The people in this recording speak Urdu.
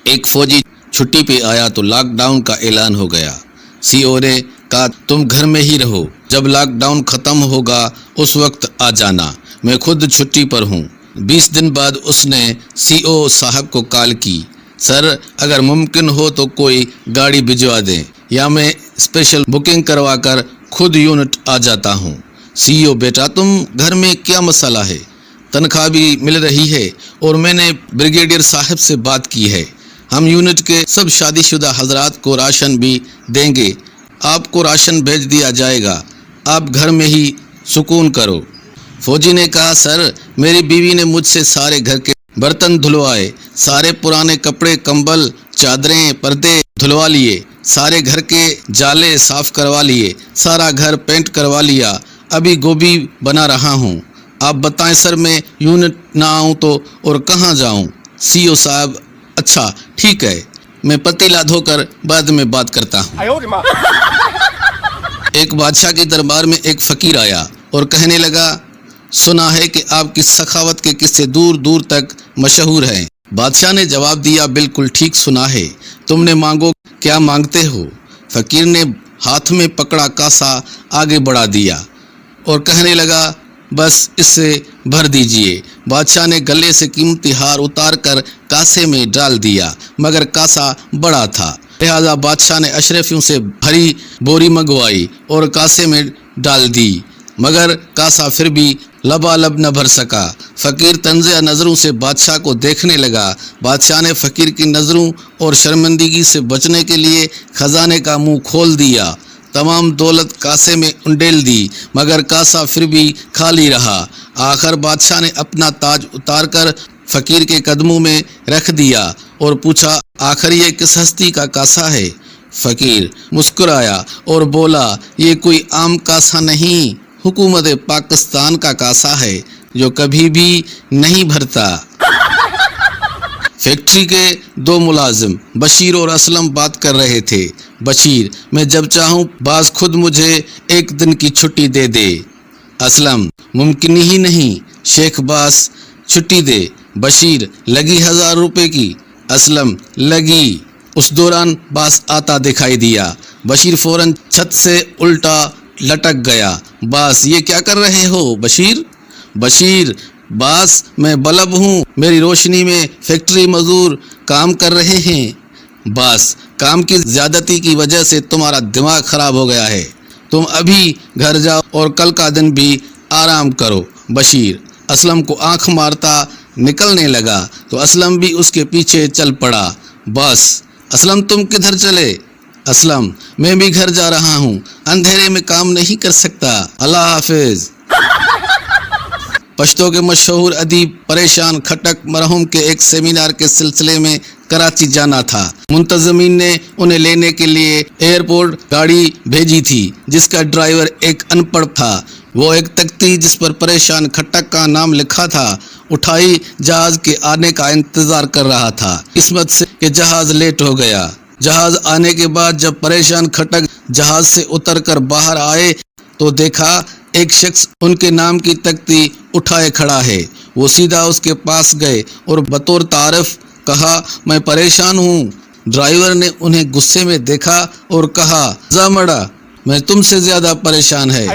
ایک فوجی چھٹی پہ آیا تو لاک ڈاؤن کا اعلان ہو گیا۔ سی او نے کہا تم گھر میں ہی رہو، جب لاک ڈاؤن ختم ہوگا اس وقت آ جانا، میں خود چھٹی پر ہوں۔ 20 دن بعد اس نے سی او صاحب کو کال کی، سر اگر ممکن ہو تو کوئی گاڑی بھجوا دیں یا میں اسپیشل بکنگ کروا کر خود یونٹ آ جاتا ہوں۔ سی او بیٹا تم گھر میں کیا مسئلہ ہے؟ تنخواہ بھی مل رہی ہے اور میں نے بریگیڈیئر صاحب سے بات کی ہے، ہم یونٹ کے سب شادی شدہ حضرات کو راشن بھی دیں گے، آپ کو راشن بھیج دیا جائے گا، آپ گھر میں ہی سکون کرو۔ فوجی نے کہا سر میری بیوی نے مجھ سے سارے گھر کے برتن دھلوائے، سارے پرانے کپڑے کمبل چادریں پردے دھلوا لیے، سارے گھر کے جالے صاف کروا لیے، سارا گھر پینٹ کروا لیا، ابھی گوبھی بنا رہا ہوں، آپ بتائیں سر میں یونٹ نہ آؤں تو اور کہاں جاؤں؟ سی او صاحب اچھا ٹھیک ہے، میں پتیلا دھو کر بعد میں بات کرتا ہوں۔ ایک بادشاہ کے دربار میں ایک فقیر آیا اور کہنے لگا سنا ہے کہ آپ کی سخاوت کے قصے دور دور تک مشہور ہیں۔ بادشاہ نے جواب دیا بالکل ٹھیک سنا ہے، تم نے مانگو کیا مانگتے ہو؟ فقیر نے ہاتھ میں پکڑا کاسا آگے بڑھا دیا اور کہنے لگا بس اس سے بھر دیجئے۔ بادشاہ نے گلے سے قیمتی ہار اتار کر کاسے میں ڈال دیا، مگر کاسا بڑا تھا، لہذا بادشاہ نے اشرفیوں سے بھری بوری منگوائی اور کاسے میں ڈال دی، مگر کاسا پھر بھی لبالب نہ بھر سکا۔ فقیر تنزیہ نظروں سے بادشاہ کو دیکھنے لگا۔ بادشاہ نے فقیر کی نظروں اور شرمندگی سے بچنے کے لیے خزانے کا منہ کھول دیا، تمام دولت کاسے میں انڈیل دی، مگر کاسا پھر بھی خالی رہا۔ آخر بادشاہ نے اپنا تاج اتار کر فقیر کے قدموں میں رکھ دیا اور پوچھا آخر یہ کس ہستی کا کاسا ہے؟ فقیر مسکرایا اور بولا یہ کوئی عام کاسا نہیں، حکومت پاکستان کا کاسا ہے جو کبھی بھی نہیں بھرتا۔ فیکٹری کے دو ملازم بشیر اور اسلم بات کر رہے تھے۔ بشیر میں جب چاہوں باز خود مجھے ایک دن کی چھٹی دے دے۔ اسلم ممکن ہی نہیں، شیخ باز چھٹی دے۔ بشیر لگی 1000 روپے کی؟ اسلم لگی۔ اس دوران باز آتا دکھائی دیا۔ بشیر فوراً چھت سے الٹا لٹک گیا۔ باز یہ کیا کر رہے ہو بشیر؟ بشیر باز میں بلب ہوں، میری روشنی میں فیکٹری مزدور کام کر رہے ہیں۔ باز کام کی زیادتی کی وجہ سے تمہارا دماغ خراب ہو گیا ہے، تم ابھی گھر جاؤ اور کل کا دن بھی آرام کرو۔ بشیر اسلم کو آنکھ مارتا نکلنے لگا تو اسلم بھی اس کے پیچھے چل پڑا۔ باز اسلم تم کدھر چلے؟ اسلم میں بھی گھر جا رہا ہوں، اندھیرے میں کام نہیں کر سکتا، اللہ حافظ۔ پشتو کے مشہور ادیب پریشان کھٹک مرحوم کے ایک سیمینار کے سلسلے میں کراچی جانا تھا۔ منتظمین نے انہیں لینے کے لیے ایئرپورٹ گاڑی بھیجی تھی جس کا ڈرائیور ایک ان پڑھ تھا۔ وہ ایک تختی جس پر پریشان کھٹک کا نام لکھا تھا اٹھائی جہاز کے آنے کا انتظار کر رہا تھا۔ قسمت سے کہ جہاز لیٹ ہو گیا۔ جہاز آنے کے بعد جب پریشان کھٹک جہاز سے اتر کر باہر آئے تو دیکھا ایک شخص ان کے نام کی تختی اٹھائے کھڑا ہے۔ وہ سیدھا اس کے پاس گئے اور بطور تعارف کہا میں پریشان ہوں۔ ڈرائیور نے انہیں غصے میں دیکھا اور کہا زامڑا میں تم سے زیادہ پریشان ہے۔